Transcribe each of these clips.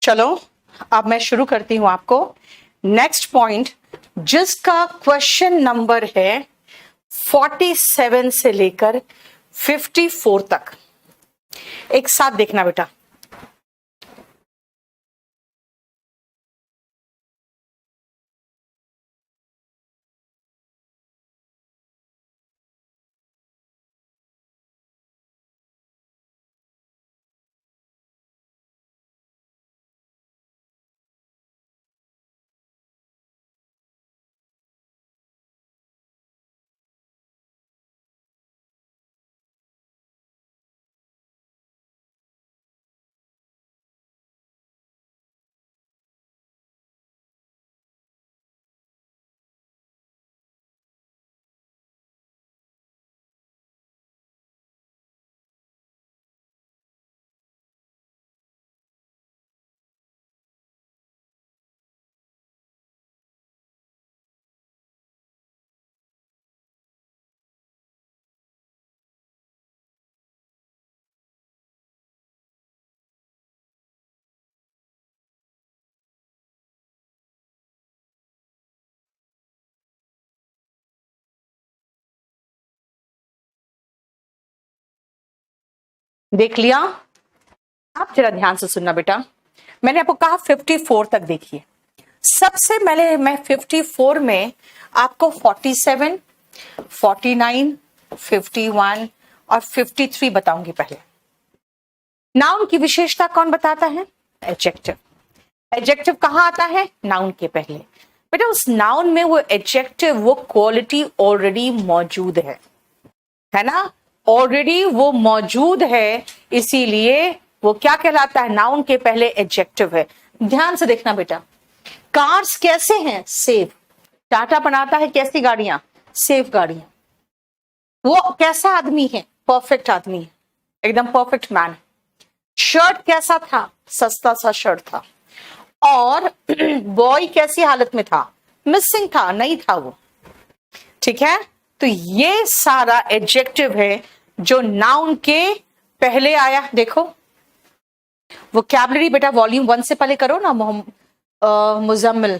चलो अब मैं शुरू करती हूं आपको नेक्स्ट पॉइंट, जिसका क्वेश्चन नंबर है 47 से लेकर 54 तक। एक साथ देखना बेटा। देख लिया? आप जरा ध्यान से सुनना बेटा। मैंने आपको कहा 54 तक देखिए। सबसे पहले मैं 54 में आपको 47, 49, 51 और 53 बताऊंगी। पहले नाउन की विशेषता कौन बताता है? एडजेक्टिव। एडजेक्टिव कहाँ आता है? नाउन के पहले। बेटा उस नाउन में वो एडजेक्टिव, वो क्वालिटी ऑलरेडी मौजूद है ना? ऑलरेडी वो मौजूद है, इसीलिए वो क्या कहलाता है? नाउन के पहले एडजेक्टिव है। ध्यान से देखना बेटा। कार्स कैसे हैं? सेफ। टाटा बनाता है कैसी गाड़ियां? सेफ गाड़ियां। वो कैसा आदमी है? परफेक्ट आदमी है, एकदम परफेक्ट मैन। शर्ट कैसा था? सस्ता सा शर्ट था। और बॉय कैसी हालत में था? मिसिंग था, नहीं था वो। ठीक है, तो ये सारा एडजेक्टिव है जो नाउन के पहले आया। देखो वोकैबुलरी बेटा वॉल्यूम 1 से पहले करो ना मुजम्मिल,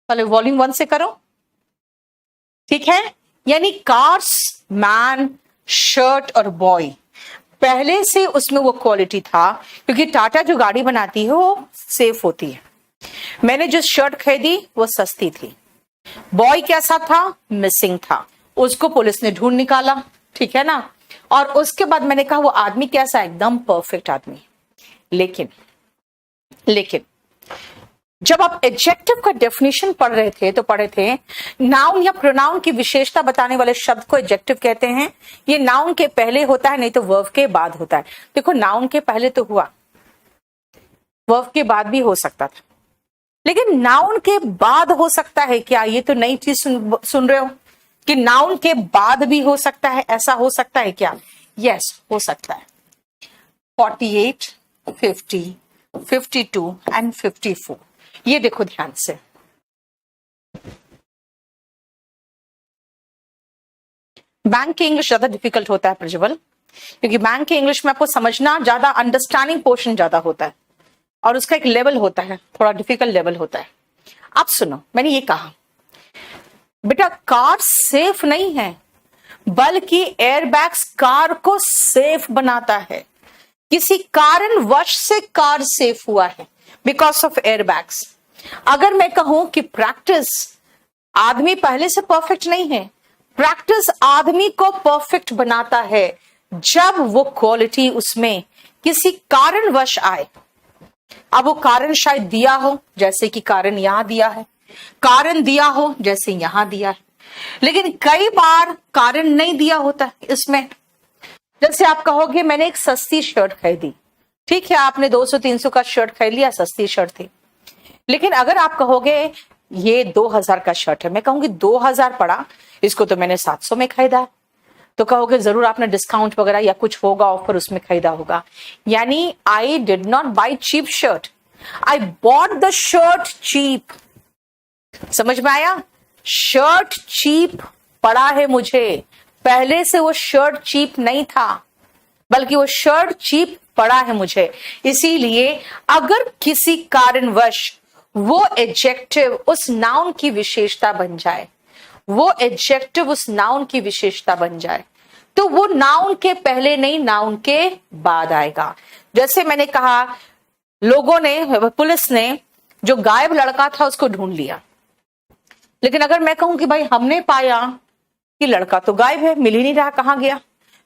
पहले वॉल्यूम 1 से करो। ठीक है, यानी कार्स, मैन, शर्ट और बॉय, पहले से उसमें वो क्वालिटी था, क्योंकि टाटा जो गाड़ी बनाती है वो सेफ होती है। मैंने जो शर्ट खरीदी वो सस्ती थी। बॉय कैसा था? मिसिंग था, उसको पुलिस ने ढूंढ निकाला। ठीक है ना? और उसके बाद मैंने कहा वो आदमी कैसा? एकदम परफेक्ट आदमी। लेकिन जब आप एडजेक्टिव का डेफिनेशन पढ़ रहे थे तो पढ़े थे नाउन या प्रोनाउन की विशेषता बताने वाले शब्द को एडजेक्टिव कहते हैं। ये नाउन के पहले होता है, नहीं तो वर्ब के बाद होता है। देखो नाउन के पहले तो हुआ, वर्ब के बाद भी हो सकता था, लेकिन नाउन के बाद हो सकता है क्या? ये तो नई चीज सुन रहे हो कि नाउन के बाद भी हो सकता है। ऐसा हो सकता है क्या? यस, हो सकता है। 48, 50, 52 एंड 54। ये देखो ध्यान से। बैंक की इंग्लिश ज्यादा डिफिकल्ट होता है प्रज्वल, क्योंकि बैंक की इंग्लिश में आपको समझना ज्यादा, अंडरस्टैंडिंग पोर्शन ज्यादा होता है और उसका एक लेवल होता है, थोड़ा डिफिकल्ट लेवल होता है। आप सुनो, मैंने ये कहा बेटा कार सेफ नहीं है, बल्कि एयरबैग्स कार को सेफ बनाता है। किसी कारणवश से कार सेफ हुआ है, बिकॉज ऑफ एयरबैग्स। अगर मैं कहूं कि प्रैक्टिस, आदमी पहले से परफेक्ट नहीं है, प्रैक्टिस आदमी को परफेक्ट बनाता है जब वो क्वालिटी उसमें किसी कारणवश आए। अब वो कारण शायद दिया हो, जैसे कि कारण यहां दिया है, कारण दिया हो जैसे यहां दिया है, लेकिन कई बार कारण नहीं दिया होता इसमें। जैसे आप कहोगे मैंने एक सस्ती शर्ट खरीदी, ठीक है, आपने 200-300 का शर्ट खरीद लिया, सस्ती शर्ट थी। लेकिन अगर आप कहोगे ये 2000 का शर्ट है, मैं कहूंगी 2000 पड़ा, इसको तो मैंने 700 में खरीदा है, तो कहोगे जरूर आपने डिस्काउंट वगैरह या कुछ होगा ऑफर, उसमें खरीदा होगा। यानी I did not buy cheap shirt, I bought the shirt cheap. समझ में आया? शर्ट चीप पड़ा है मुझे, पहले से वो शर्ट चीप नहीं था, बल्कि वो शर्ट चीप पड़ा है मुझे। इसीलिए अगर किसी कारणवश वो एडजेक्टिव उस नाउन की विशेषता बन जाए, वो एडजेक्टिव उस नाउन की विशेषता बन जाए, तो वो नाउन के पहले नहीं, नाउन के बाद आएगा। जैसे मैंने कहा, लोगों ने, पुलिस ने जो गायब लड़का था उसको ढूंढ लिया, लेकिन अगर मैं कहूं कि भाई हमने पाया कि लड़का तो गायब है, मिल ही नहीं रहा, कहां गया,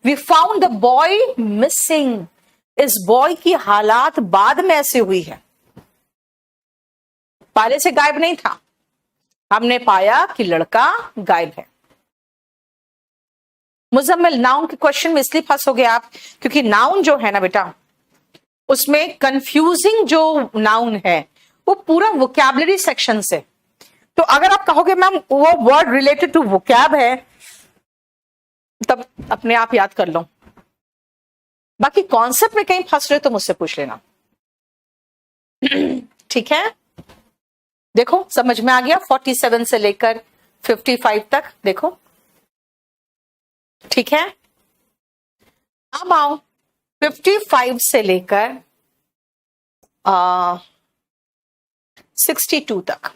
we found the boy missing, इस बॉय की हालात बाद में ऐसे हुई है, पहले से गायब नहीं था, हमने पाया कि लड़का गायब है। मुजम्मिल, नाउन के क्वेश्चन में इसलिए फंस हो गए आप, क्योंकि नाउन जो है ना बेटा, उसमें कंफ्यूजिंग जो नाउन है वो पूरा वोकैबुलरी सेक्शन से, तो अगर आप कहोगे मैम वो वर्ड रिलेटेड टू वोकैब है, तब अपने आप याद कर लो। बाकी कॉन्सेप्ट में कहीं फंस रहे तो मुझसे पूछ लेना। ठीक है, देखो समझ में आ गया, 47 से लेकर 55 तक देखो। ठीक है, अब आओ 55 से लेकर 62 तक,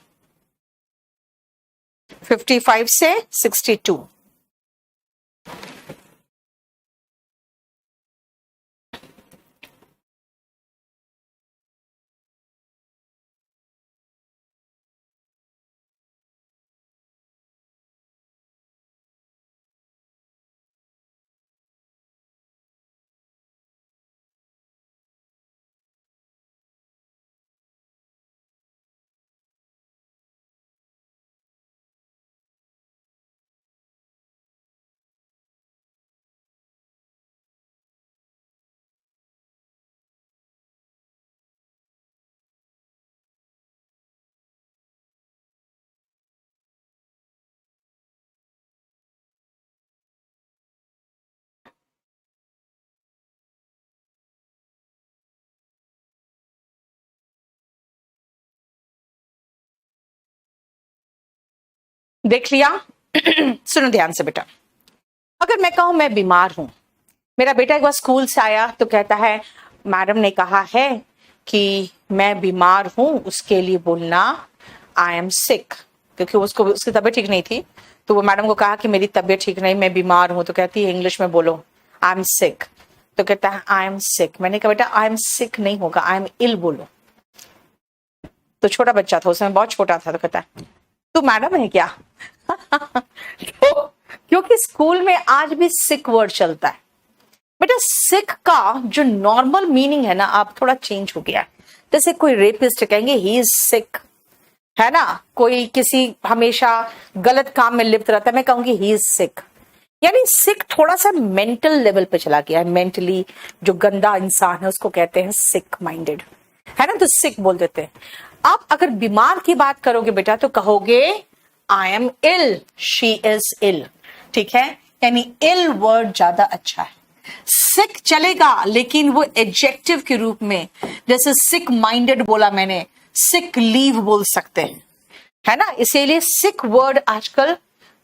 55 से 62। देख लिया? सुनो ध्यान से बेटा, अगर मैं कहूं मैं बीमार हूं, मेरा बेटा एक बार स्कूल से आया तो कहता है मैडम ने कहा है कि मैं बीमार हूं, उसके लिए बोलना आई एम सिक, क्योंकि उसको उसकी तबीयत ठीक नहीं थी, तो वो मैडम को कहा कि मेरी तबीयत ठीक नहीं, मैं बीमार हूं, तो कहती है इंग्लिश में बोलो आई एम सिक, तो कहता है आई एम सिक। मैंने कहा बेटा आई एम सिक नहीं होगा, आई एम इल बोलो। तो छोटा बच्चा था, उसमें बहुत छोटा था, तो कहता है तू मैडम है क्या? तो क्योंकि स्कूल में आज भी सिक वर्ड चलता है बेटा, सिक का जो नॉर्मल मीनिंग है ना अब थोड़ा चेंज हो गया है। जैसे कोई रेपिस्ट कहेंगे ही इज सिक, है ना, कोई किसी हमेशा गलत काम में लिप्त रहता है, मैं कहूंगी ही इज सिक, यानी सिक थोड़ा सा मेंटल लेवल पे चला गया है, मेंटली जो गंदा इंसान है उसको कहते हैं सिक माइंडेड, है ना, तो सिक बोल देते हैं। आप अगर बीमार की बात करोगे बेटा तो कहोगे I am ill, she is ill, ठीक है, यानी इल वर्ड ज्यादा अच्छा है। सिक चलेगा लेकिन वो एडजेक्टिव के रूप में, जैसे सिक माइंडेड बोला मैंने, सिक लीव बोल सकते हैं, है ना, इसीलिए सिक वर्ड आजकल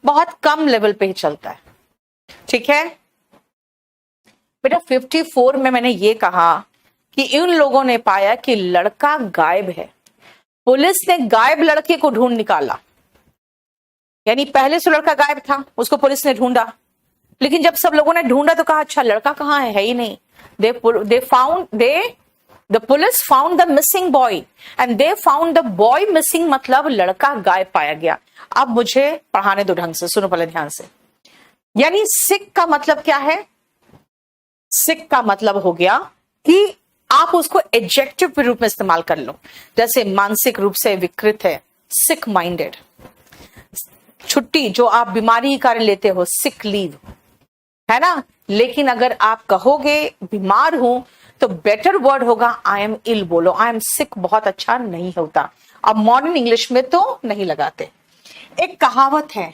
बहुत कम लेवल पे ही चलता है। ठीक है बेटा, 54 में मैंने ये कहा कि इन लोगों ने पाया कि लड़का गायब है, पुलिस ने गायब लड़के को ढूंढ निकाला, यानी पहले से लड़का गायब था, उसको पुलिस ने ढूंढा, लेकिन जब सब लोगों ने ढूंढा तो कहा अच्छा लड़का कहाँ है ही नहीं। The police found the missing boy and they found the boy missing, मतलब लड़का गायब पाया गया। अब मुझे पढ़ाने दो ढंग से, सुनो पहले ध्यान से। यानी सिक का मतलब क्या है? सिक का मतलब हो गया कि आप उसको एडजेक्टिव के रूप में इस्तेमाल कर लो, जैसे मानसिक रूप से विकृत है, सिक माइंडेड। छुट्टी जो आप बीमारी के कारण लेते हो, सिक लीव, है ना, लेकिन अगर आप कहोगे बीमार हूं तो बेटर वर्ड होगा आई एम इल बोलो। आई एम सिक बहुत अच्छा नहीं होता, अब मॉडर्न इंग्लिश में तो नहीं लगाते। एक कहावत है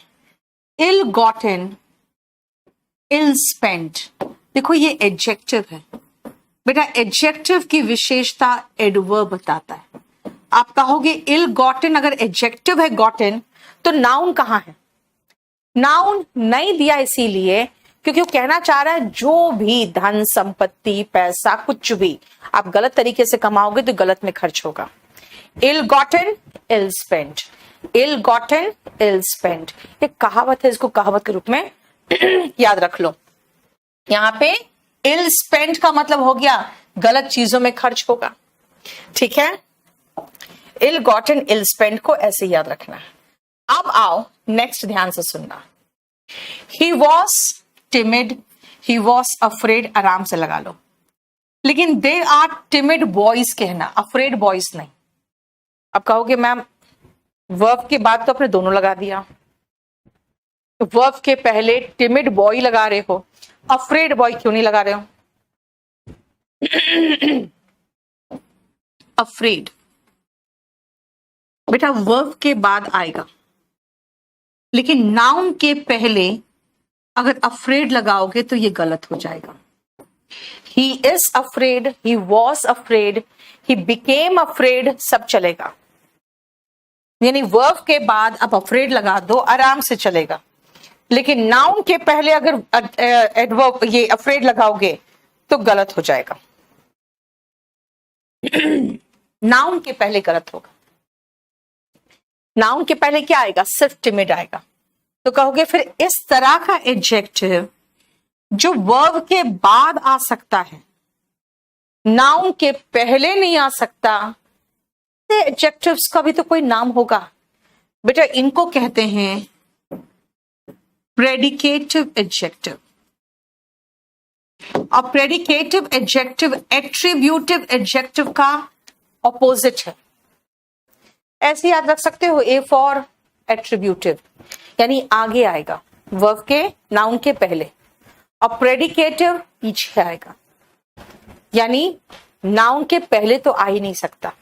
इल गॉटन इल स्पेंट, देखो ये एडजेक्टिव है बेटा, एडजेक्टिव की विशेषता एडवर्ब बताता है। आप कहोगे इल गॉटन, अगर एडजेक्टिव है गॉटन तो नाउन कहां है? नाउन नहीं दिया इसीलिए क्योंकि वो कहना चाह रहा है जो भी धन संपत्ति पैसा कुछ भी आप गलत तरीके से कमाओगे तो गलत में खर्च होगा। इल गॉटन इल स्पेंट, इल गॉटन इल स्पेंट, एक कहावत है, इसको कहावत के रूप में याद रख लो। यहां पे इल स्पेंट का मतलब हो गया गलत चीजों में खर्च होगा, ठीक है। इल गॉटन इल स्पेंट को ऐसे याद रखना है। अब आओ नेक्स्ट, ध्यान से सुनना। He was timid, he was afraid, आराम से लगा लो, लेकिन दे आर टिमिड बॉयज कहना, अफ्रेड बॉयज नहीं। अब कहोगे मैम वर्ब के बाद तो आपने दोनों लगा दिया, वर्ब के पहले टिमिड बॉय लगा रहे हो, अफ्रेड बॉय क्यों नहीं लगा रहे हो? अफ्रेड बेटा वर्ब के बाद आएगा, लेकिन नाउन के पहले अगर अफ्रेड लगाओगे तो ये गलत हो जाएगा। He is afraid, he was afraid, he became afraid, सब चलेगा। यानी वर्ब के बाद आप अफ्रेड लगा दो, आराम से चलेगा, लेकिन नाउन के पहले अगर एडवर्ब ये अफ्रेड लगाओगे तो गलत हो जाएगा। नाउन के पहले गलत होगा। नाउन के पहले क्या आएगा? सिर्फ टिमिड आएगा। तो कहोगे फिर इस तरह का एडजेक्टिव जो वर्ब के बाद आ सकता है, नाउन के पहले नहीं आ सकता, एडजेक्टिव्स का भी तो कोई नाम होगा बेटा। इनको कहते हैं प्रेडिकेटिव एडजेक्टिव। और प्रेडिकेटिव एडजेक्टिव एट्रीब्यूटिव एडजेक्टिव का ऑपोजिट है। ऐसे याद रख सकते हो, ए फॉर एट्रीब्यूटिव, यानी आगे आएगा वर्ब के, नाउन के पहले, और प्रेडिकेटिव पीछे आएगा, यानी नाउन के पहले तो आ ही नहीं सकता।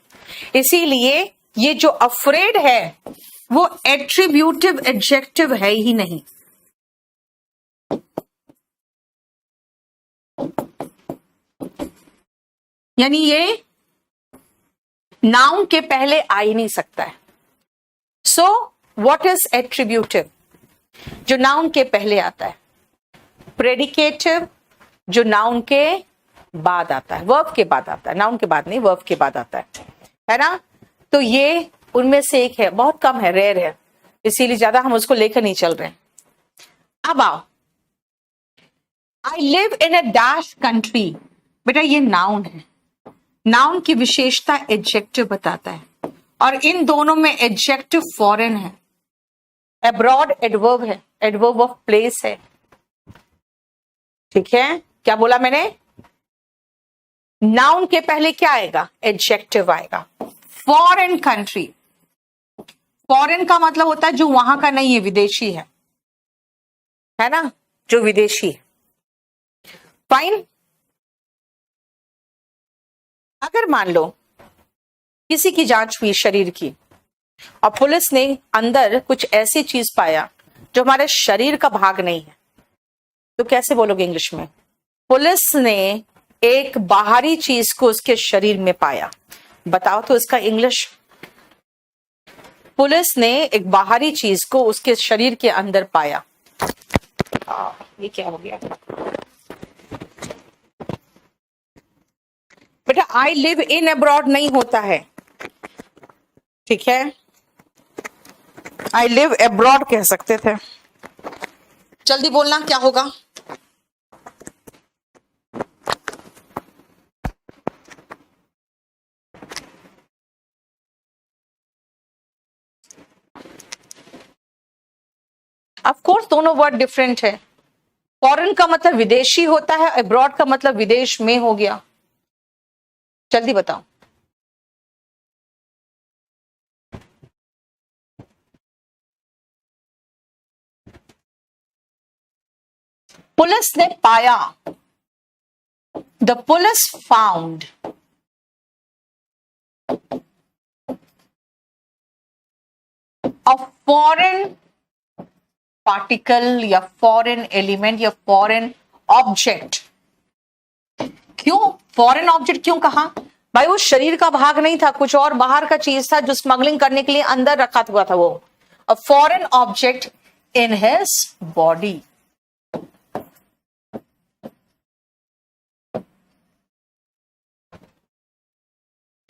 इसीलिए ये जो अफ्रेड है वो एट्रीब्यूटिव एडजेक्टिव है ही नहीं। यानी ये नाउन के पहले आ ही नहीं सकता है। So what is attributive? जो नाउन के पहले आता है। प्रेडिकेटिव जो नाउन के बाद आता है, वर्ब के बाद आता है, नाउन के बाद नहीं, वर्ब के बाद आता है ना। तो ये उनमें से एक है, बहुत कम है, रेयर है, इसीलिए ज्यादा हम उसको लेकर नहीं चल रहे हैं। अब आओ, I live in a dash country, बेटा ये नाउन है। नाउन की विशेषता एडजेक्टिव बताता है, और इन दोनों में एडजेक्टिव फॉरेन है, अब्रॉड एडवर्ब है, एडवर्ब ऑफ प्लेस है, ठीक है। क्या बोला मैंने? नाउन के पहले क्या आएगा? एडजेक्टिव आएगा। फॉरेन कंट्री, फॉरेन का मतलब होता है जो वहां का नहीं है, विदेशी है ना, जो विदेशी है। फाइन। अगर मान लो किसी की जांच हुई शरीर की और पुलिस ने अंदर कुछ ऐसी चीज पाया जो हमारे शरीर का भाग नहीं है, तो कैसे बोलोगे इंग्लिश में? पुलिस ने एक बाहरी चीज को उसके शरीर में पाया, बताओ तो इसका इंग्लिश। पुलिस ने एक बाहरी चीज को उसके शरीर के अंदर पाया। ये क्या हो गया बेटा? आई लिव इन अब्रॉड नहीं होता है, ठीक है, आई लिव अब्रॉड कह सकते थे। जल्दी बोलना क्या होगा? ऑफ कोर्स दोनों वर्ड डिफरेंट है। फॉरेन का मतलब विदेशी होता है, अब्रॉड का मतलब विदेश में हो गया। जल्दी बताओ। पुलिस ने पाया, the police found, a foreign particle या फॉरेन एलिमेंट या फॉरेन ऑब्जेक्ट। क्यों फॉरेन ऑब्जेक्ट क्यों कहा? भाई वो शरीर का भाग नहीं था, कुछ और बाहर का चीज था जो स्मगलिंग करने के लिए अंदर रखा हुआ था। वो a foreign object in his body.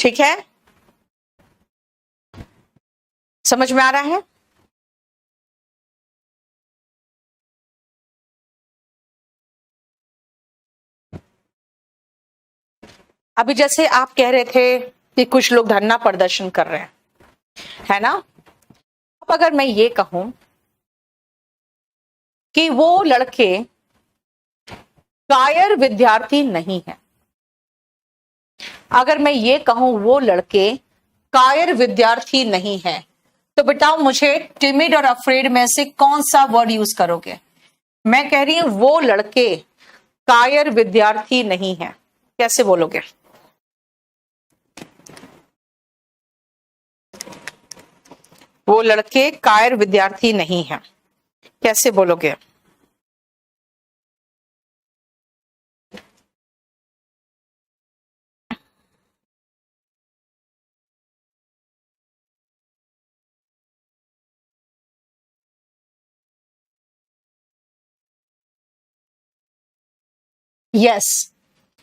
ठीक है, समझ में आ रहा है? अभी जैसे आप कह रहे थे कि कुछ लोग धरना प्रदर्शन कर रहे हैं, है ना? अब अगर मैं ये कहूं कि वो लड़के कायर विद्यार्थी नहीं है, अगर मैं ये कहूं वो लड़के कायर विद्यार्थी नहीं है, तो बताओ मुझे टिमिड और अफ्रेड में से कौन सा वर्ड यूज करोगे? मैं कह रही हूं वो लड़के कायर विद्यार्थी नहीं है, कैसे बोलोगे? वो लड़के कायर विद्यार्थी नहीं है, कैसे बोलोगे? यस,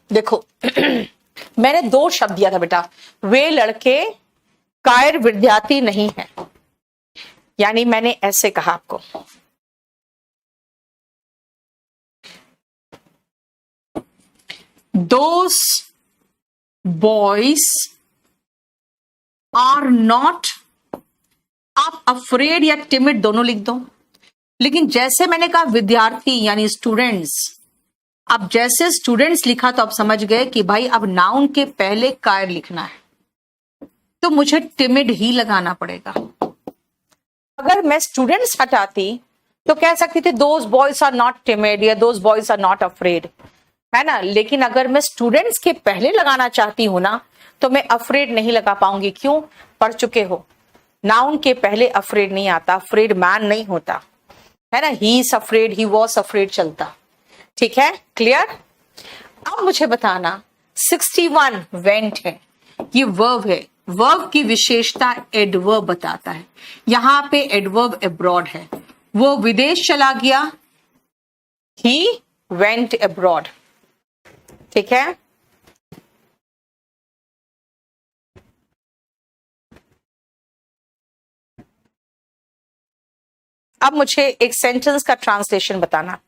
देखो मैंने दो शब्द दिया था बेटा, वे लड़के कायर विद्यार्थी नहीं है, यानी मैंने ऐसे कहा आपको, दोस बॉयज आर नॉट, आप अफ्रेड या टिमिड दोनों लिख दो, लेकिन जैसे मैंने कहा विद्यार्थी यानी स्टूडेंट्स, अब जैसे स्टूडेंट्स लिखा तो आप समझ गए कि भाई अब नाउन के पहले कायर लिखना है, तो मुझे टिमिड ही लगाना पड़ेगा। अगर मैं स्टूडेंट्स हटाती तो कह सकती थी those boys are not timid या those boys are not afraid, है ना? लेकिन अगर मैं स्टूडेंट्स के पहले लगाना चाहती हूं ना, तो मैं अफ्रेड नहीं लगा पाऊंगी। क्यों? पढ़ चुके हो, नाउन के पहले अफ्रेड नहीं आता, अफ्रेड मैन नहीं होता, है ना? He is afraid, he was afraid चलता। ठीक है, क्लियर? अब मुझे बताना 61 वेंट है, ये वर्ब है, वर्ब की विशेषता एडवर्ब बताता है, यहां पे एडवर्ब अब्रॉड है, वो विदेश चला गया, ही वेंट अब्रॉड। ठीक है, अब मुझे एक सेंटेंस का ट्रांसलेशन बताना।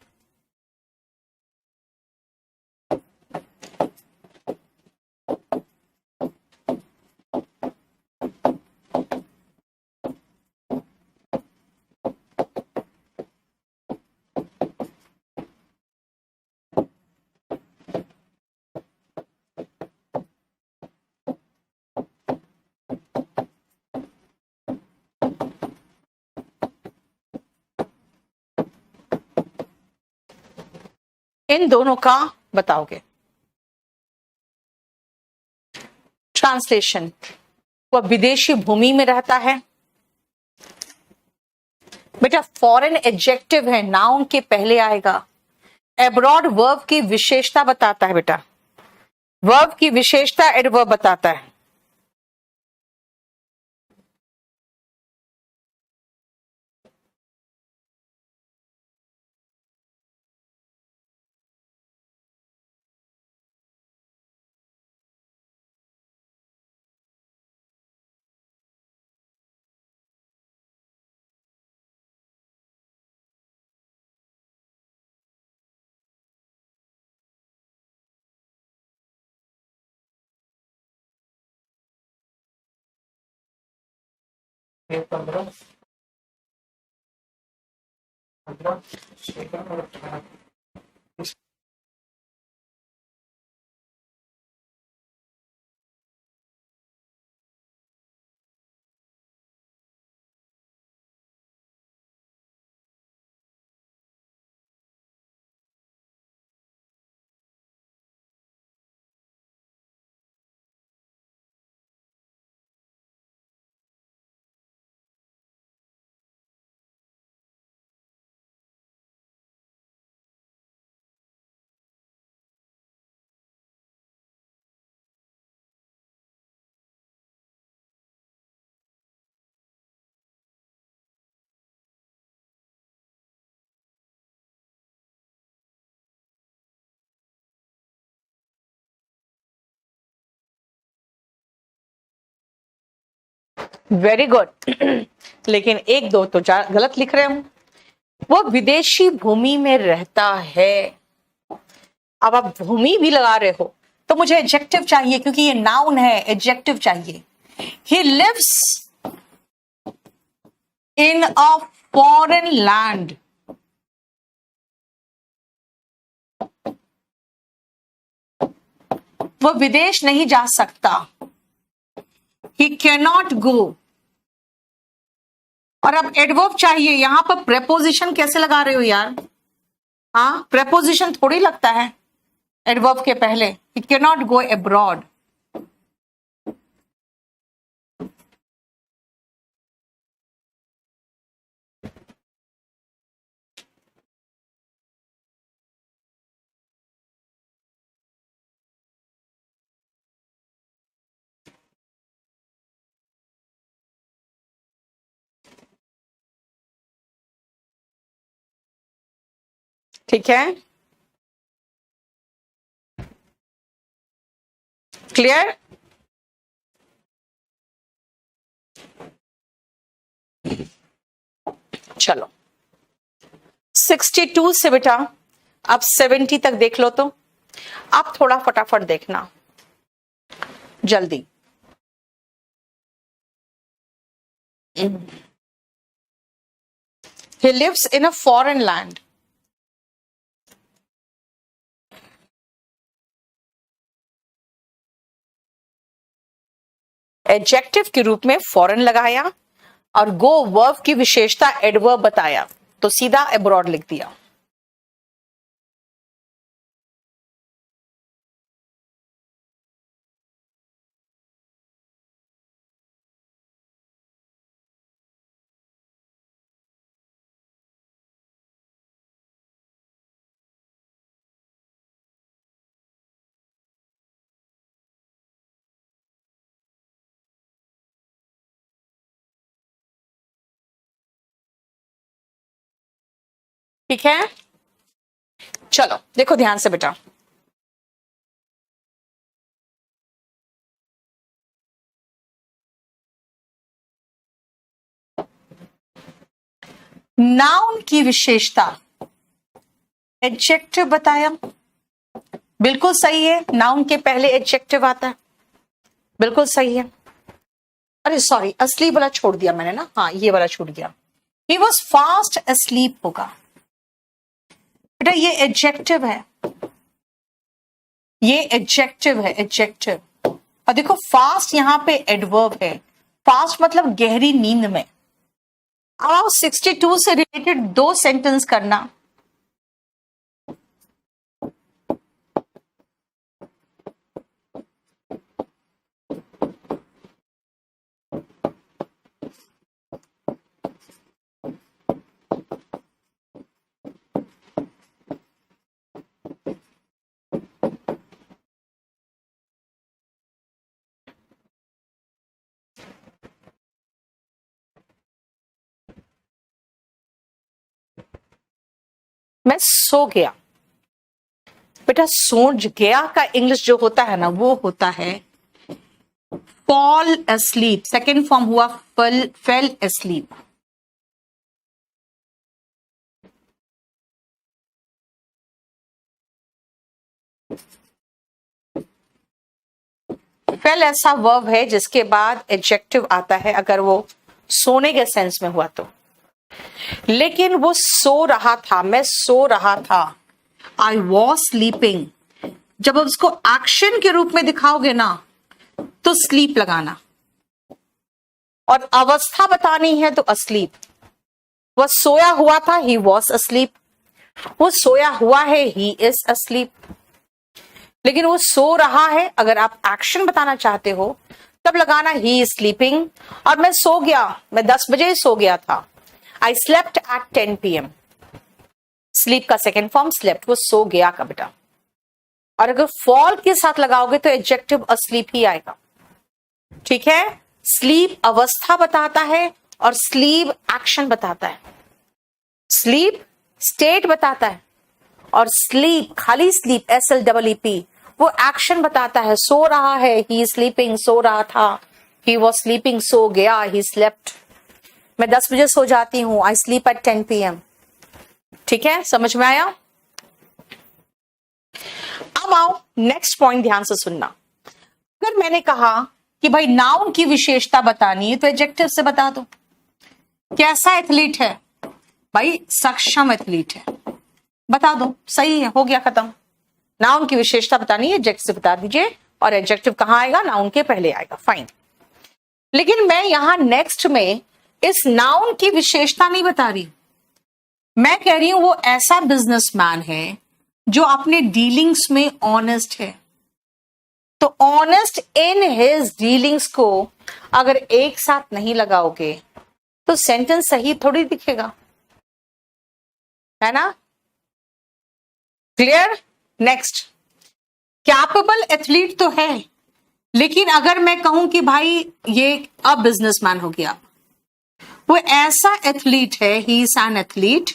इन दोनों का बताओगे ट्रांसलेशन। वह विदेशी भूमि में रहता है, बेटा फॉरेन एडजेक्टिव है, नाउन के पहले आएगा, एब्रॉड वर्ब की विशेषता बताता है बेटा, वर्ब की विशेषता एडवर्ब बताता है। Very good. लेकिन एक दो तो गलत लिख रहे हूं। वो विदेशी भूमि में रहता है। अब आप भूमि भी लगा रहे हो तो मुझे एडजेक्टिव चाहिए, क्योंकि ये नाउन है, एडजेक्टिव चाहिए। He lives in a foreign land. वो विदेश नहीं जा सकता। He can not go. और अब एडवर्ब चाहिए। यहां पर प्रेपोजिशन कैसे लगा रहे हो यार? हाँ, प्रेपोजिशन थोड़ी लगता है एडवर्ब के पहले। ही कैन नॉट गो अब्रॉड। ठीक है, क्लियर? चलो 62 से बेटा अब 70 तक देख लो। तो आप थोड़ा फटाफट देखना, जल्दी। He lives in a foreign land. Adjective के रूप में फॉरेन लगाया और गो वर्ब की विशेषता एडवर्ब बताया, तो सीधा अब्रॉड लिख दिया। ठीक है, चलो देखो ध्यान से बेटा। नाउन की विशेषता एडजेक्टिव बताया, बिल्कुल सही है। नाउन के पहले एडजेक्टिव आता है, बिल्कुल सही है। अरे सॉरी, असली वाला छोड़ दिया मैंने ना। हाँ, ये वाला छूट गया। ही वॉज फास्ट asleep होगा बेटा, ये एडजेक्टिव है, ये एडजेक्टिव है, एडजेक्टिव। और देखो फास्ट यहां पे एडवर्ब है। फास्ट मतलब गहरी नींद में। अब 62 से रिलेटेड 2 सेंटेंस करना। मैं सो गया बेटा। सो गया का इंग्लिश जो होता है ना, वो होता है fall asleep। सेकेंड फॉर्म हुआ fell asleep। फेल ऐसा वर्ब है जिसके बाद एडजेक्टिव आता है अगर वो सोने के सेंस में हुआ तो। लेकिन वो सो रहा था, मैं सो रहा था, आई वॉज स्लीपिंग। जब आप उसको एक्शन के रूप में दिखाओगे ना तो स्लीप लगाना, और अवस्था बतानी है तो अस्लीप। वह सोया हुआ था, ही वॉज अस्लीप। वो सोया हुआ है, ही इज अस्लीप। लेकिन वो सो रहा है, अगर आप एक्शन बताना चाहते हो तब लगाना ही इज स्लीपिंग। और मैं सो गया, मैं 10 बजे सो गया था, I slept at 10 PM। Sleep का सेकेंड फॉर्म स्लेप्ट, वो सो गया का बेटा। और अगर फॉल के साथ लगाओगे तो एडजेक्टिव अस्लीप ही आएगा। ठीक है, स्लीप अवस्था बताता है और स्लीप एक्शन बताता है। स्लीप स्टेट बताता है और स्लीप खाली स्लीप SLEEP वो एक्शन बताता है। सो रहा है, ही स्लीपिंग, सो रहा था, ही वॉज स्लीपिंग, सो गया, ही स्लेप्ट। मैं 10 बजे सो जाती हूँ, आई स्लीप एट 10 PM। ठीक है, समझ में आया? अब आओ नेक्स्ट पॉइंट, ध्यान से सुनना। अगर मैंने कहा कि भाई नाउन की विशेषता बतानी है तो एडजेक्टिव से बता दो। कैसा एथलीट है? भाई सक्षम एथलीट है, बता दो, सही है, हो गया, खत्म। नाउन की विशेषता बतानी है, एडजेक्टिव से बता दीजिए, और एडजेक्टिव कहां आएगा? नाउन के पहले आएगा, फाइन। लेकिन मैं यहां नेक्स्ट में इस नाउन की विशेषता नहीं बता रही, मैं कह रही हूं वो ऐसा बिजनेसमैन है जो अपने डीलिंग्स में ऑनेस्ट है। तो ऑनेस्ट इन हिज डीलिंग्स को अगर एक साथ नहीं लगाओगे तो सेंटेंस सही थोड़ी दिखेगा, है ना? क्लियर? नेक्स्ट, कैपेबल एथलीट तो है, लेकिन अगर मैं कहूं कि भाई ये अब बिजनेसमैन हो गया, वो ऐसा एथलीट है, he is an athlete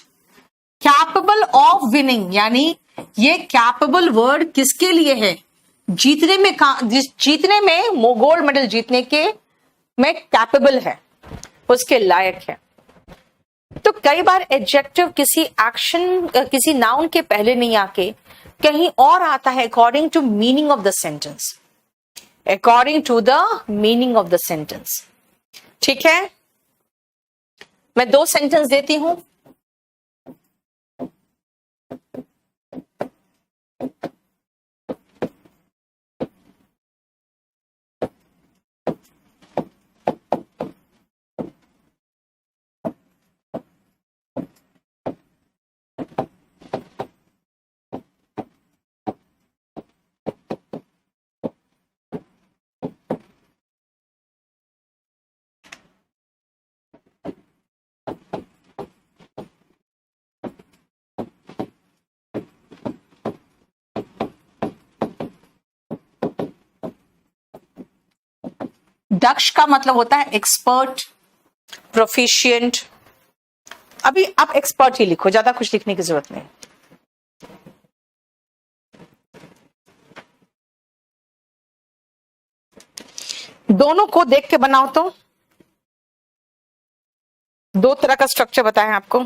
capable of winning, यानी ये कैपेबल वर्ड किसके लिए है? जीतने में गोल्ड मेडल जीतने के में कैपेबल है, उसके लायक है। तो कई बार एडजेक्टिव किसी एक्शन, किसी नाउन के पहले नहीं आके कहीं और आता है, according to meaning of the sentence, according to the meaning of the sentence. ठीक है, मैं 2 सेंटेंस देती हूं। दक्ष का मतलब होता है एक्सपर्ट, प्रोफिशिएंट। अभी आप एक्सपर्ट ही लिखो, ज्यादा कुछ लिखने की जरूरत नहीं। दोनों को देख के बनाओ तो 2 तरह का स्ट्रक्चर बताएं आपको।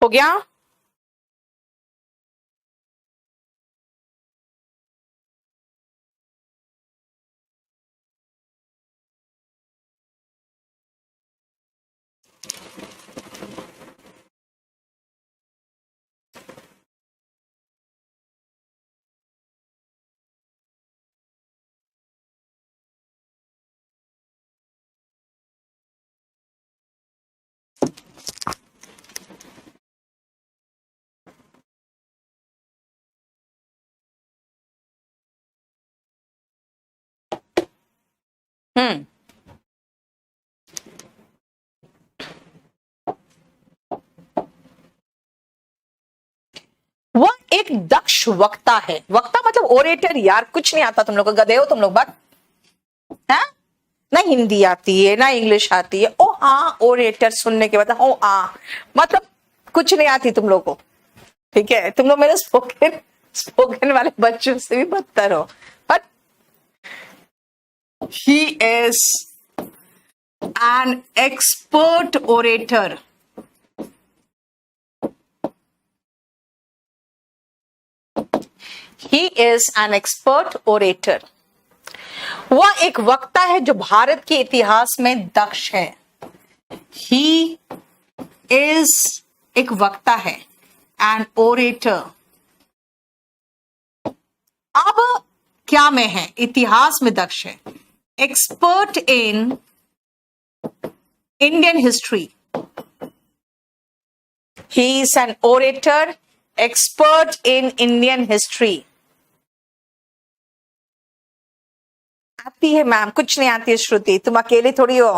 हो गया? हम्म, वह एक दक्ष वक्ता है। वक्ता मतलब ओरेटर, यार कुछ नहीं आता तुम लोग को, गधे हो तुम लोग। बात है ना, हिंदी आती है ना इंग्लिश आती है। ओ हाँ, ओरेटर सुनने के बाद ओ हाँ, मतलब कुछ नहीं आती तुम लोग को। ठीक है, तुम लोग मेरे स्पोकन वाले बच्चों से भी बदतर हो। But he is an expert orator. He is an expert orator. वह एक वक्ता है जो भारत के इतिहास में दक्ष है। ही इज एक वक्ता है, एन ओरेटर। अब क्या में है? इतिहास में दक्ष है। Expert in Indian history. He is an orator, expert in Indian history. आती है मैम? कुछ नहीं आती है श्रुति, तुम अकेली थोड़ी हो,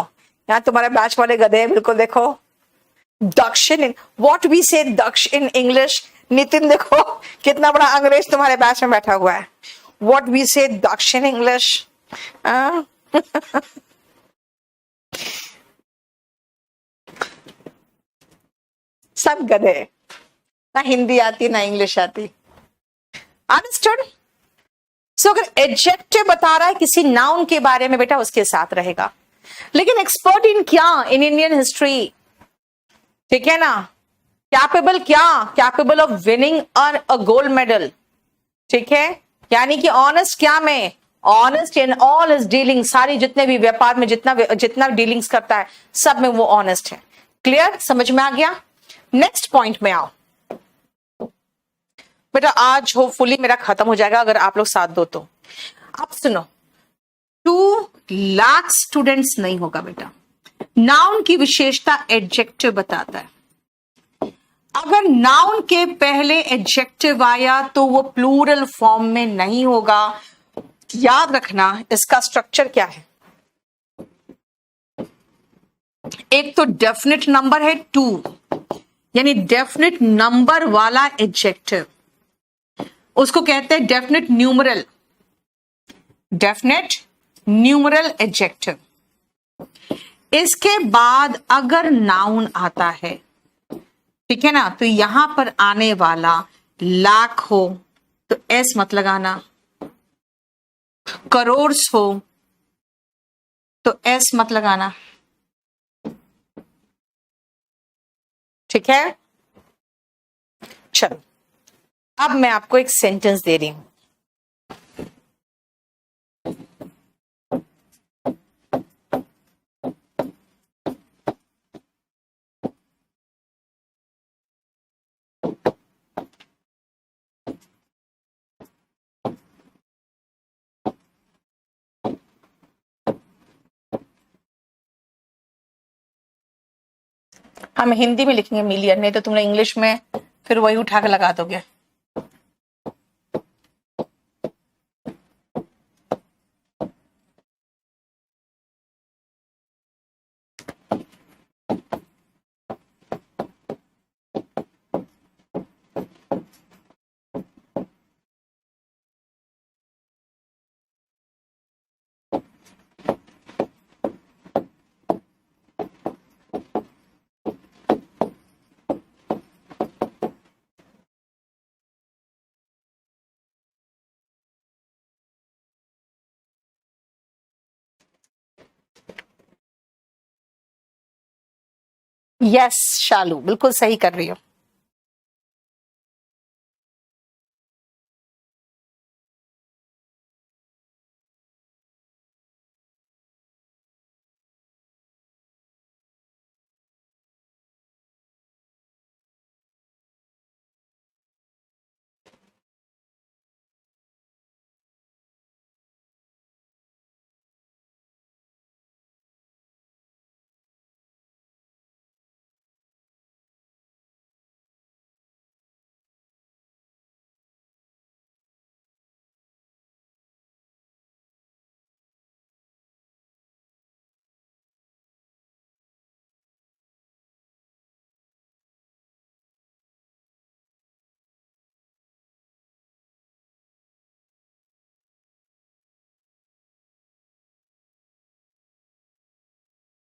यहाँ तुम्हारे बैच वाले गधे हैं बिल्कुल। देखो दक्षिण, व्हाट वी से दक्ष इन इंग्लिश। नितिन देखो कितना बड़ा अंग्रेज तुम्हारे बैच में बैठा हुआ है। व्हाट वी से दक्ष इन इंग्लिश। सब गधे, ना हिंदी आती ना इंग्लिश आती। अंडरस्टूड? सो अगर एडजेक्टिव बता रहा है किसी नाउन के बारे में, बेटा उसके साथ रहेगा। लेकिन एक्सपर्ट इन क्या? इन इंडियन हिस्ट्री, ठीक है ना। कैपेबल क्या? Capable of winning a gold medal, ठीक है। यानी कि ऑनेस्ट क्या में? Honest in all his dealing. सारी जितने भी व्यापार में जितना डीलिंग्स करता है सब में वो ऑनेस्ट है। क्लियर? समझ में आ गया? नेक्स्ट पॉइंट में आओ बेटा। आज होपफुली मेरा खत्म हो जाएगा अगर आप लोग साथ दो तो। आप सुनो, 2 लाख स्टूडेंट्स नहीं होगा बेटा। नाउन की विशेषता एडजेक्टिव बताता है। अगर नाउन के पहले एडजेक्टिव आया तो वो प्लूरल फॉर्म में नहीं होगा। याद रखना इसका स्ट्रक्चर क्या है। एक तो डेफिनेट नंबर है 2, यानी डेफिनेट नंबर वाला एडजेक्टिव, उसको कहते हैं definite numeral. Definite numeral adjective. इसके बाद अगर नाउन आता है, ठीक है ना, तो यहां पर आने वाला लाख हो तो एस मत लगाना, करोड़ हो तो एस मत लगाना, ठीक है। चलो अब मैं आपको एक सेंटेंस दे रही हूं। हम हिंदी में लिखेंगे मिलियन, नहीं तो तुमने इंग्लिश में फिर वही उठा के लगा दोगे। यस शालू, बिल्कुल सही कर रही हो।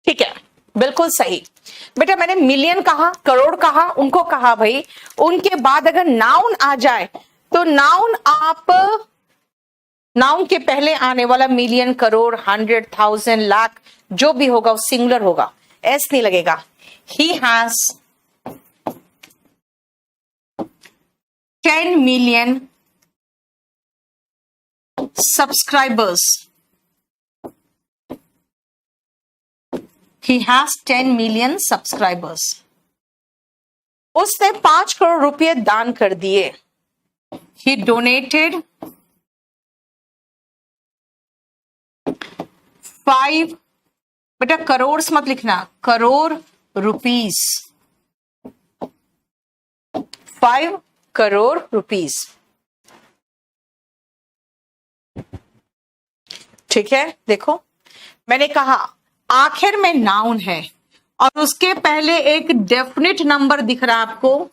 ठीक है, बिल्कुल सही बेटा। मैंने मिलियन कहा, करोड़ कहा, उनको कहा भाई। उनके बाद अगर नाउन आ जाए तो नाउन, आप नाउन के पहले आने वाला मिलियन, करोड़, 100, 1000, लाख जो भी होगा वो सिंगुलर होगा, एस नहीं लगेगा। He has 10 million subscribers. He has 10 million subscribers. उसने 5 करोड़ रुपए दान कर दिए. He donated 5, बेटा करोड़ मत लिखना, करोड़ रुपीस, 5 करोड़ रुपीस. ठीक है, देखो मैंने कहा आखिर में नाउन है और उसके पहले एक डेफिनेट नंबर दिख रहा है आपको,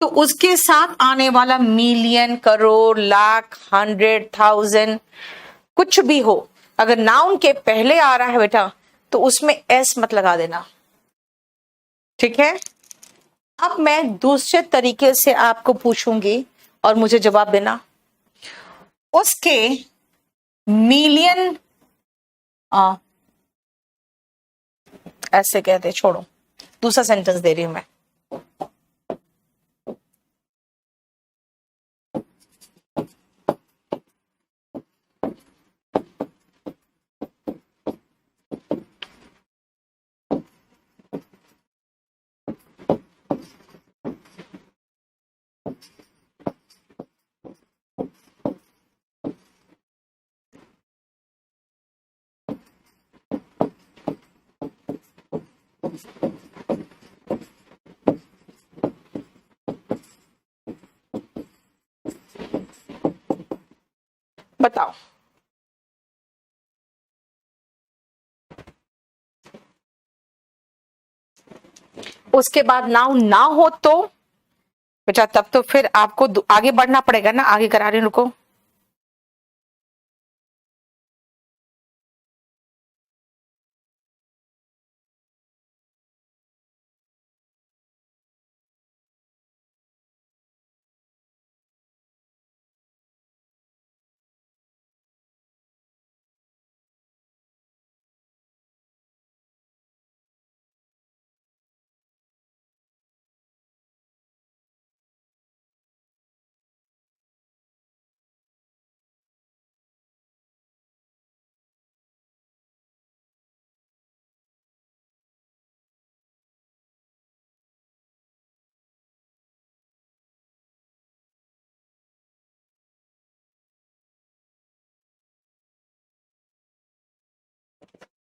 तो उसके साथ आने वाला मिलियन, करोड़, लाख, 100,000 कुछ भी हो, अगर नाउन के पहले आ रहा है बेटा तो उसमें एस मत लगा देना. ठीक है, अब मैं दूसरे तरीके से आपको पूछूंगी और मुझे जवाब देना. उसके मिलियन, ऐसे कहते, छोड़ो, दूसरा सेंटेंस दे रही हूं मैं. बताओ. उसके बाद नाउन ना हो तो बेटा तब तो फिर आपको आगे बढ़ना पड़ेगा ना. आगे करा रही, रुको.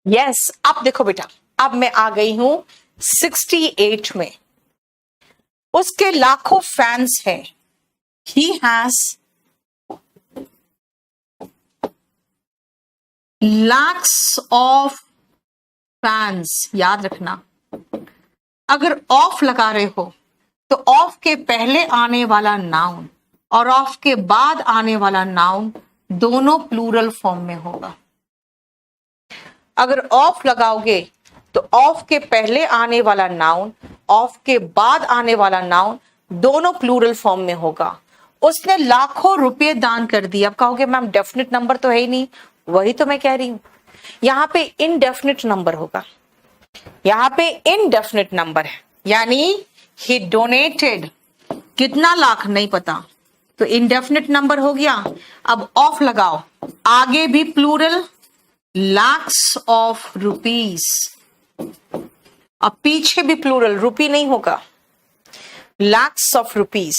यस, अब देखो बेटा, अब मैं आ गई हूं 68 में. उसके लाखों फैंस हैं. He has lakhs of fans. याद रखना, अगर ऑफ लगा रहे हो तो ऑफ के पहले आने वाला नाउन और ऑफ के बाद आने वाला नाउन दोनों प्लूरल फॉर्म में होगा. अगर ऑफ लगाओगे तो ऑफ के पहले आने वाला नाउन, ऑफ के बाद आने वाला नाउन दोनों प्लूरल फॉर्म में होगा. उसने लाखों रुपए दान कर दिए. अब कहोगे मैम डेफिनेट नंबर तो है ही नहीं. वही तो मैं कह रही हूं, यहां पे इनडेफिनेट नंबर होगा. यहां पे इनडेफिनेट नंबर है, यानी ही डोनेटेड कितना लाख नहीं पता, तो इनडेफिनेट नंबर हो गया. अब ऑफ लगाओ, आगे भी प्लूरल, लैक्स ऑफ रुपीस, अब पीछे भी प्लूरल, रुपी नहीं होगा, लैक्स ऑफ रुपीस.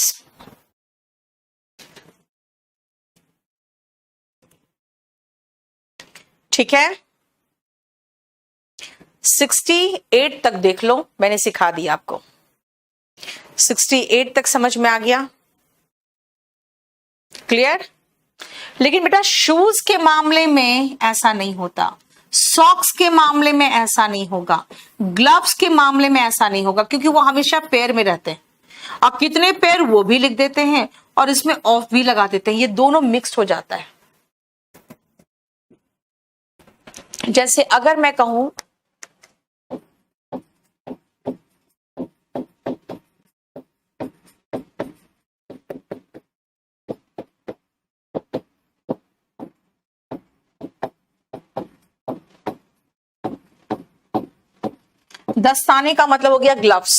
ठीक है, 68 तक देख लो, मैंने सिखा दिया आपको. 68 तक समझ में आ गया, क्लियर. लेकिन बेटा शूज के मामले में ऐसा नहीं होता, सॉक्स के मामले में ऐसा नहीं होगा, ग्लव्स के मामले में ऐसा नहीं होगा, क्योंकि वो हमेशा पेयर में रहते हैं. अब कितने पेयर वो भी लिख देते हैं और इसमें ऑफ भी लगा देते हैं, ये दोनों मिक्स हो जाता है. जैसे अगर मैं कहूं दस्ताने का मतलब हो गया ग्लव्स.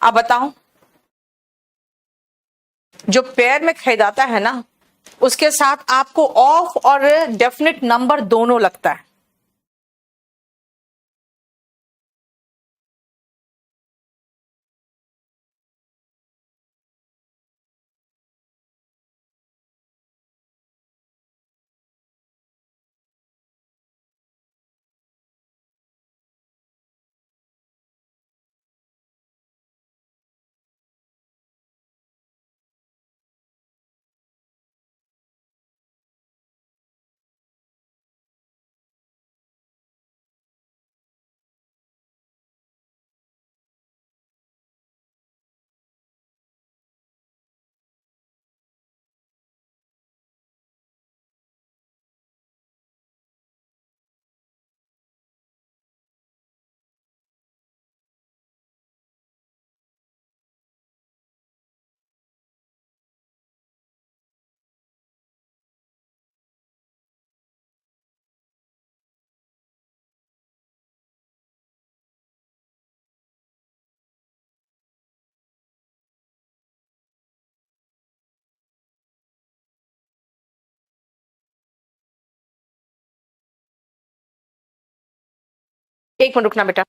अब बताओ, जो पैर में खरीदाता है ना, उसके साथ आपको ऑफ और डेफिनेट नंबर दोनों लगता है। एक मिनट रुकना बेटा।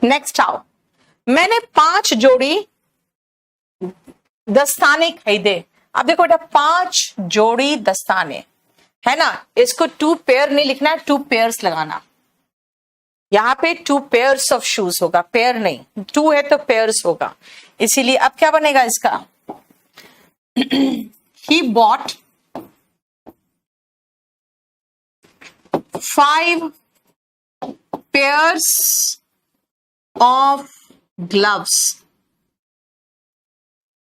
नेक्स्ट आओ, मैंने 5 जोड़ी दस्ताने खरीदे। अब देखो बेटा 5 जोड़ी दस्ताने है ना, इसको 2 पेयर नहीं लिखना है, 2 पेयर्स लगाना। यहां पे 2 पेयर्स ऑफ शूज होगा, पेयर नहीं, 2 है तो पेयर्स होगा। इसीलिए अब क्या बनेगा इसका, he bought 5 pairs of gloves.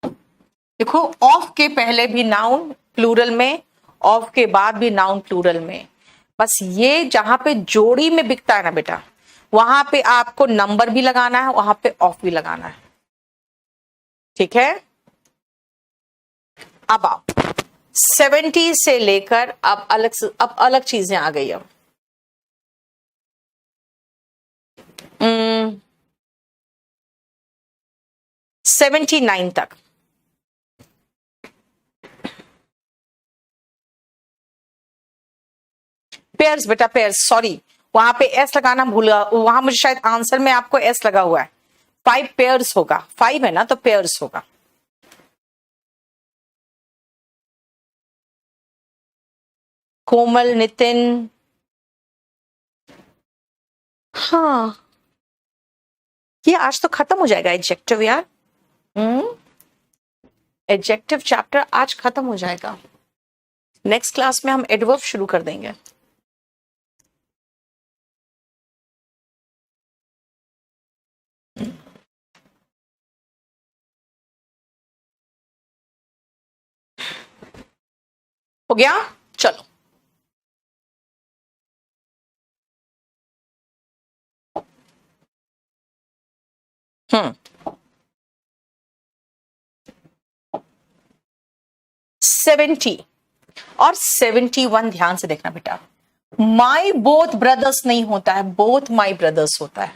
देखो ऑफ के पहले भी नाउन प्लूरल में, ऑफ के बाद भी नाउन प्लूरल में। बस ये जहां पे जोड़ी में बिकता है ना बेटा, वहां पे आपको नंबर भी लगाना है, वहां पे ऑफ भी लगाना है। ठीक है, अब आप 70 से लेकर अब अलग चीजें आ गई। अब 79 तक पेयर्स बेटा, पेयर्स, सॉरी वहां पे एस लगाना भूला, वहां मुझे शायद आंसर में आपको एस लगा हुआ है। 5 पेयर्स होगा, 5 है ना तो पेयर्स होगा। कोमल, नितिन, हाँ ये आज तो खत्म हो जाएगा एडजेक्टिव यार। एडजेक्टिव चैप्टर आज खत्म हो जाएगा। नेक्स्ट क्लास में हम एडवर्ब शुरू कर देंगे। हो गया, चलो। हम्म 70 और 71 ध्यान से देखना बेटा। माई बोथ ब्रदर्स नहीं होता है, बोथ माई ब्रदर्स होता है।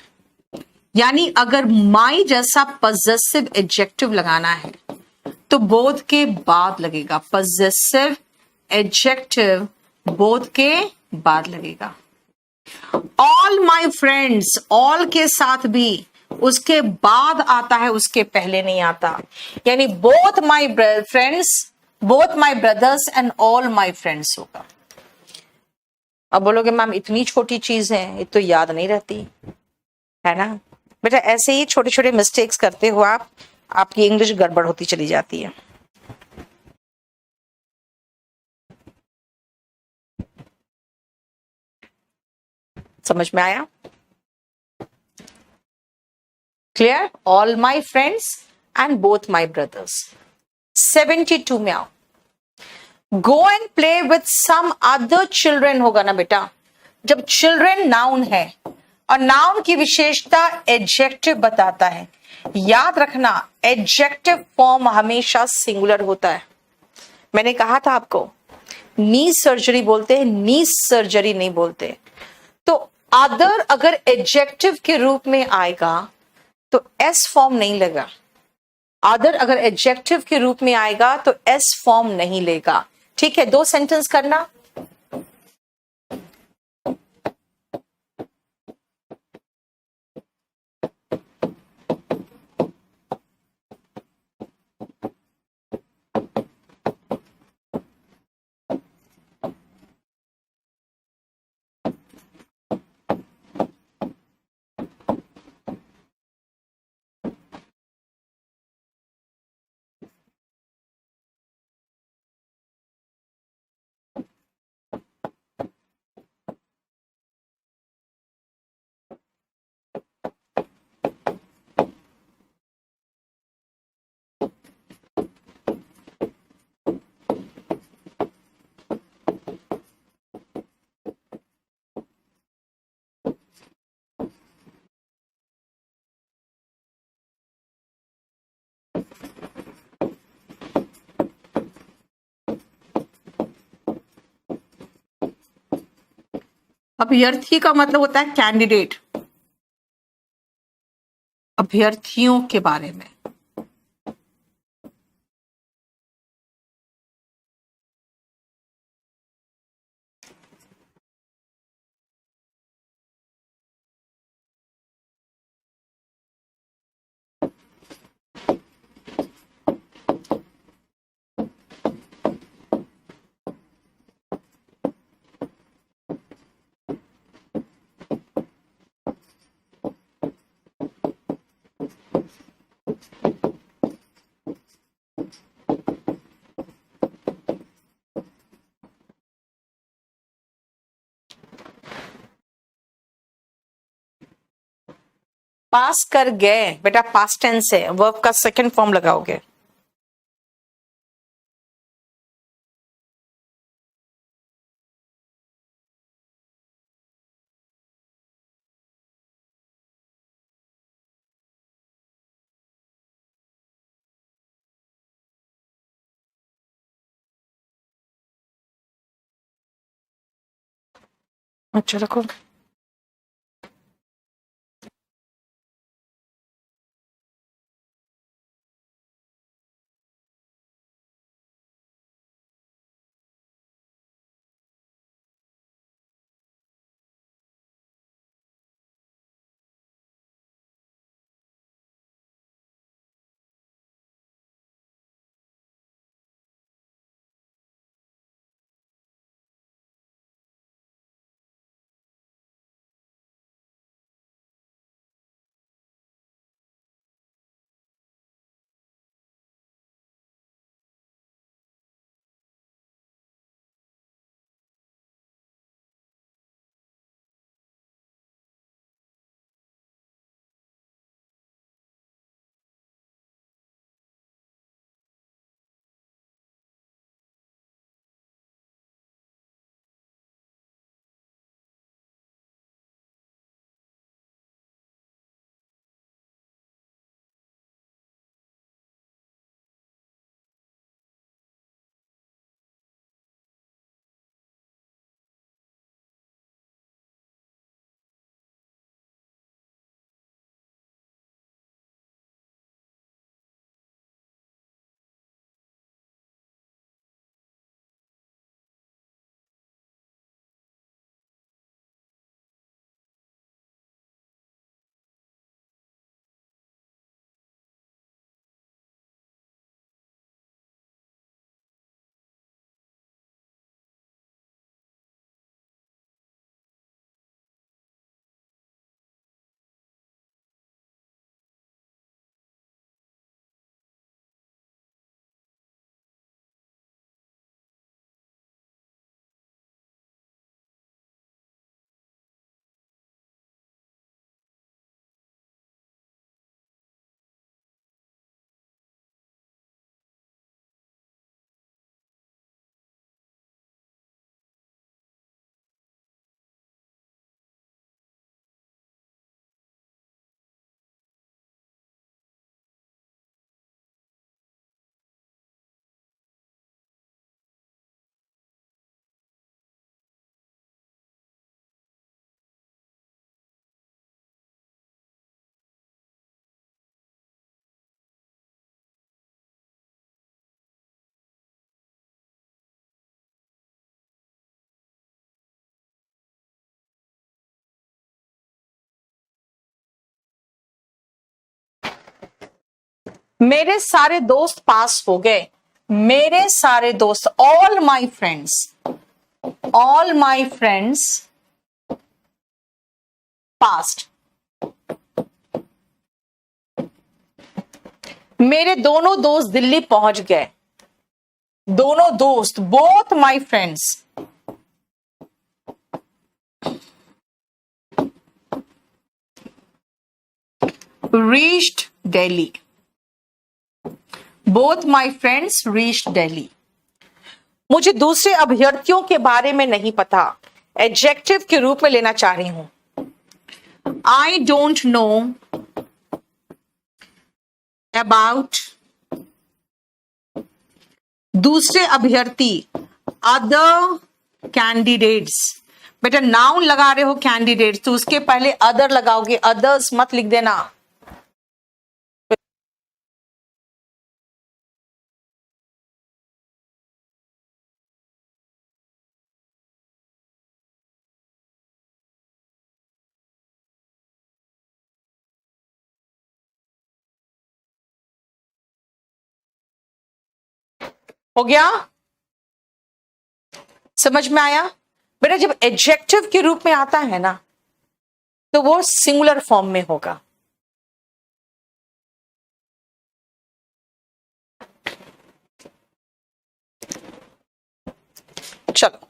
यानी अगर माई जैसा पजेसिव एडजेक्टिव लगाना है तो बोथ के बाद लगेगा। पजेसिव एडजेक्टिव बोथ के बाद लगेगा। ऑल माई फ्रेंड्स, ऑल के साथ भी उसके बाद आता है, उसके पहले नहीं आता। यानी both my friends, both my brothers and all my friends होगा। अब बोलोगे मैम इतनी छोटी चीज है, ये तो याद नहीं रहती है ना बेटा। ऐसे ही छोटे छोटे मिस्टेक्स करते हो आप, आपकी इंग्लिश गड़बड़ होती चली जाती है। समझ में आया? Clear? All my friends and both my brothers. 72 में आओ। Go and play with some other children होगा ना बेटा। जब चिल्ड्रेन नाउन है और नाउन की विशेषता एडजेक्टिव बताता है, याद रखना एडजेक्टिव फॉर्म हमेशा सिंगुलर होता है। मैंने कहा था आपको नी सर्जरी बोलते हैं, नी सर्जरी नहीं बोलते। तो अदर अगर एडजेक्टिव के रूप में आएगा तो एस फॉर्म नहीं लेगा। अदर अगर एडजेक्टिव के रूप में आएगा तो एस फॉर्म नहीं लेगा। ठीक है, 2 सेंटेंस करना। अभ्यर्थी का मतलब होता है कैंडिडेट, अभ्यर्थियों के बारे में। पास कर गए बेटा, पास्ट टेंस है, वर्ब का सेकंड फॉर्म लगाओगे। अच्छा रखो। मेरे सारे दोस्त पास हो गए, मेरे सारे दोस्त, ऑल माई फ्रेंड्स पास्ट। मेरे दोनों दोस्त दिल्ली पहुंच गए, दोनों दोस्त, both my friends reached Delhi, both my friends reached Delhi. मुझे दूसरे अभ्यर्थियों के बारे में नहीं पता, एडजेक्टिव के रूप में लेना चाह रही हूं। आई डोंट नो अबाउट दूसरे अभ्यर्थी, अदर कैंडिडेट्स। बेटा नाउन लगा रहे हो कैंडिडेट्स, तो उसके पहले अदर लगाओगे, अदर्स मत लिख देना। हो गया? समझ में आया? बेटा जब एडजेक्टिव के रूप में आता है ना, तो वो सिंगुलर फॉर्म में होगा। चलो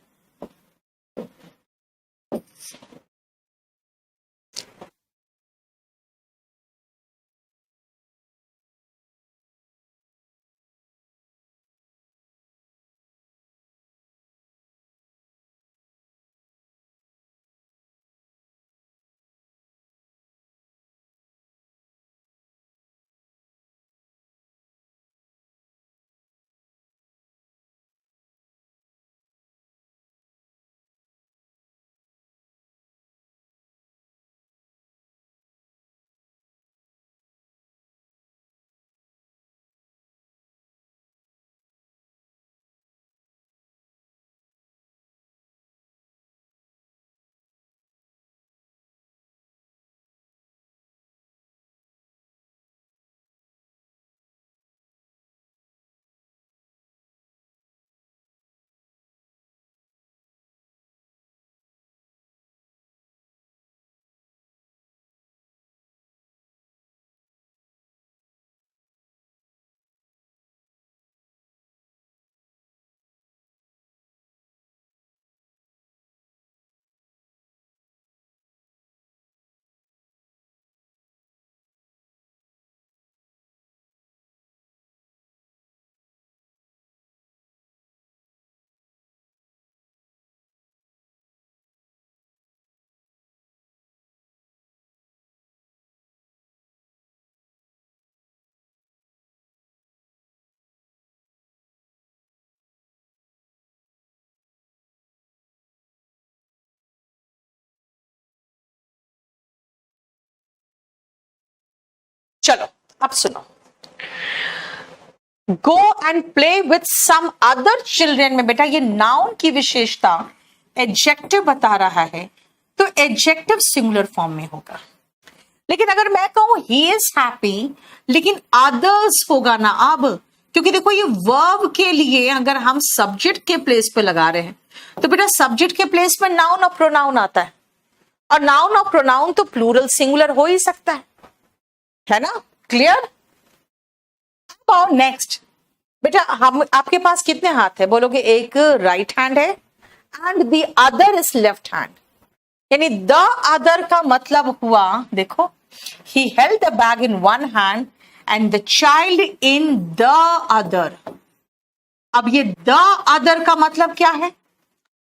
चलो अब सुनो, go and play with some other children में बेटा ये नाउन की विशेषता एडजेक्टिव बता रहा है, तो एडजेक्टिव सिंगुलर फॉर्म में होगा। लेकिन अगर मैं कहूं ही इज हैप्पी, लेकिन अदर्स होगा ना अब, क्योंकि देखो ये वर्ब के लिए अगर हम सब्जेक्ट के प्लेस पे लगा रहे हैं, तो बेटा सब्जेक्ट के प्लेस में नाउन और प्रोनाउन आता है, और नाउन और प्रोनाउन तो प्लूरल सिंगुलर हो ही सकता है ना? क्लियर? और नेक्स्ट बेटा, हम आपके पास कितने हाथ है? बोलोगे एक राइट हैंड है and the other is left hand, यानी द अदर का मतलब हुआ, देखो, he held the bag in one hand and the child in the other. अब ये द अदर का मतलब क्या है?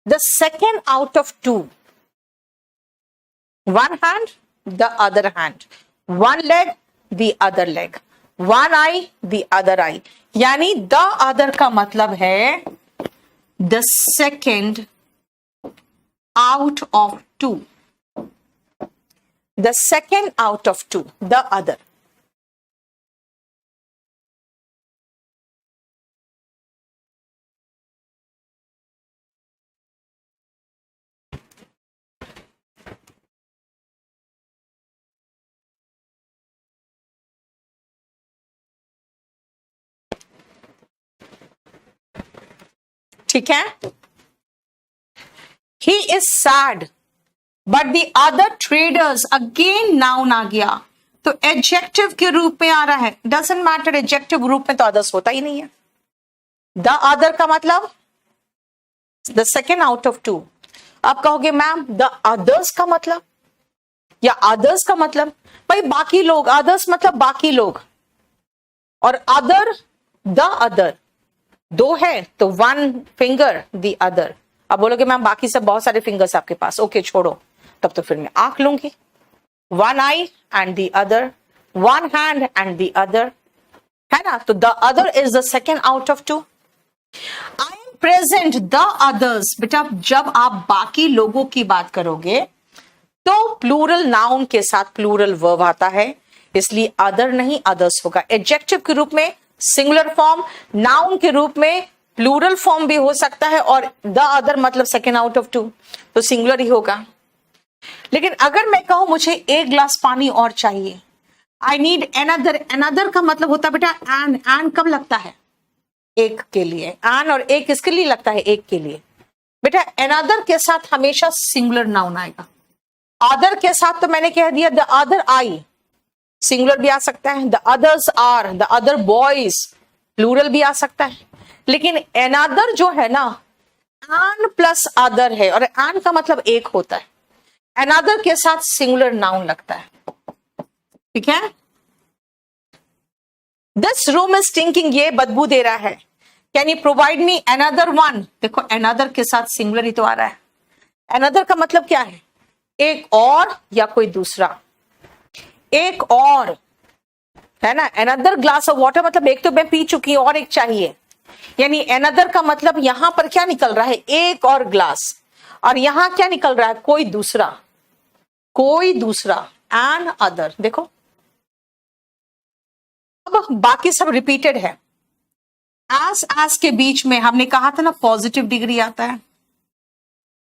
The second out of two, one hand the other hand, one leg the other leg, one eye the other eye, यानी the other का मतलब है the second out of two, the second out of two, the other. ठीक है, he is said but the other traders, again noun आ गया तो adjective के रूप में आ रहा है। डजंट मैटर, एडजेक्टिव रूप में तो अदर्स होता ही नहीं है। द अदर का मतलब the second out of two. आप कहोगे मैम द अदर्स का मतलब या अदर्स का मतलब, भाई बाकी लोग, अदर्स मतलब बाकी लोग, और अदर द अदर, दो है तो वन फिंगर द अदर। अब बोलोगे मैम बाकी सब बहुत सारे फिंगर्स आपके पास, ओके छोड़ो, तब तो फिर मैं आंख लूंगी। One eye and the other, one hand and the other, है ना, तो the other is the second out of two. I am present the others, बेटा जब आप बाकी लोगों की बात करोगे तो प्लूरल नाउन के साथ प्लूरल वर्ब आता है, इसलिए अदर नहीं अदर्स होगा। एडजेक्टिव के रूप में सिंगुलर फॉर्म, नाउन के रूप में प्लूरल फॉर्म भी हो सकता है, और द अदर मतलब सेकेंड आउट ऑफ टू, तो सिंगुलर ही होगा। लेकिन अगर मैं कहूं मुझे एक ग्लास पानी और चाहिए, आई नीड एनदर, एनदर का मतलब होता है बेटा एन, एन कब लगता है? एक के लिए, एन और एक किसके लिए लगता है? एक के लिए। बेटा एनदर के साथ हमेशा सिंगुलर नाउन आएगा। अदर के साथ तो मैंने कह दिया द अदर आई, सिंगुलर भी आ सकता है, the others are, the other boys, plural भी आ सकता है। लेकिन एनदर जो है ना, एन प्लस अदर है, और एन का मतलब एक होता है, एनदर के साथ सिंगुलर नाउन लगता है, ठीक है। दिस रूम इज स्टिंकिंग, ये बदबू दे रहा है, can you provide me another one? देखो अनदर के साथ सिंगुलर ही तो आ रहा है। अनदर का मतलब क्या है? एक और या कोई दूसरा, एक और, है ना। अनदर ग्लास ऑफ वाटर मतलब एक तो मैं पी चुकी हूं और एक चाहिए, यानी अनदर का मतलब यहां पर क्या निकल रहा है? एक और ग्लास, और यहां क्या निकल रहा है? कोई दूसरा, कोई दूसरा, एन अदर। देखो अब बाकी सब रिपीटेड है। एस के बीच में हमने कहा था ना पॉजिटिव डिग्री आता है।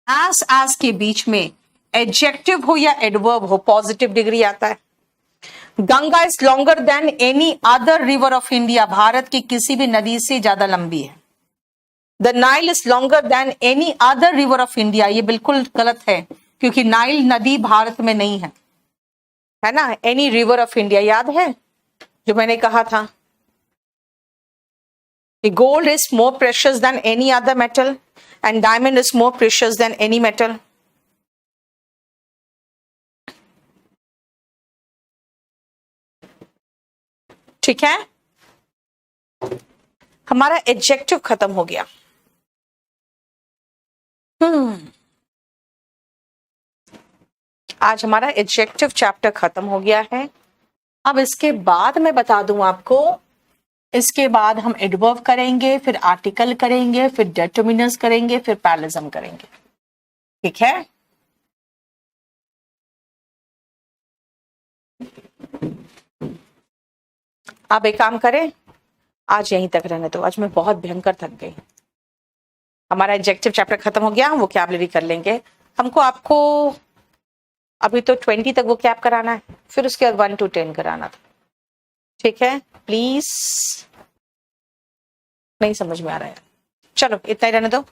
एस के बीच में एडजेक्टिव हो या एडवर्ब हो, पॉजिटिव डिग्री आता है। Ganga is longer than any other river of India, Bharat की किसी भी नदी से ज्यादा लंबी है। The Nile is longer than any other river of India, ये बिल्कुल गलत है, क्योंकि नाइल नदी भारत में नहीं है ना। एनी रिवर ऑफ इंडिया याद है जो मैंने कहा था, gold is more precious than any other metal and diamond is more precious than any metal. ठीक है, हमारा एडजेक्टिव खत्म हो गया। आज हमारा एडजेक्टिव चैप्टर खत्म हो गया है। अब इसके बाद मैं बता दूं आपको, इसके बाद हम एडवर्ब करेंगे, फिर आर्टिकल करेंगे, फिर डिटरमिनर्स करेंगे, फिर पैरलिज्म करेंगे, ठीक है। आप एक काम करें, आज यहीं तक रहने दो, आज मैं बहुत भयंकर थक गई। हमारा एडजेक्टिव चैप्टर खत्म हो गया, हम वोकैबुलरी कर लेंगे। हमको आपको अभी तो 20 तक वोकैब कराना है, फिर उसके बाद 1 to 10 कराना था, ठीक है। प्लीज, नहीं समझ में आ रहा है, चलो इतना ही रहने दो।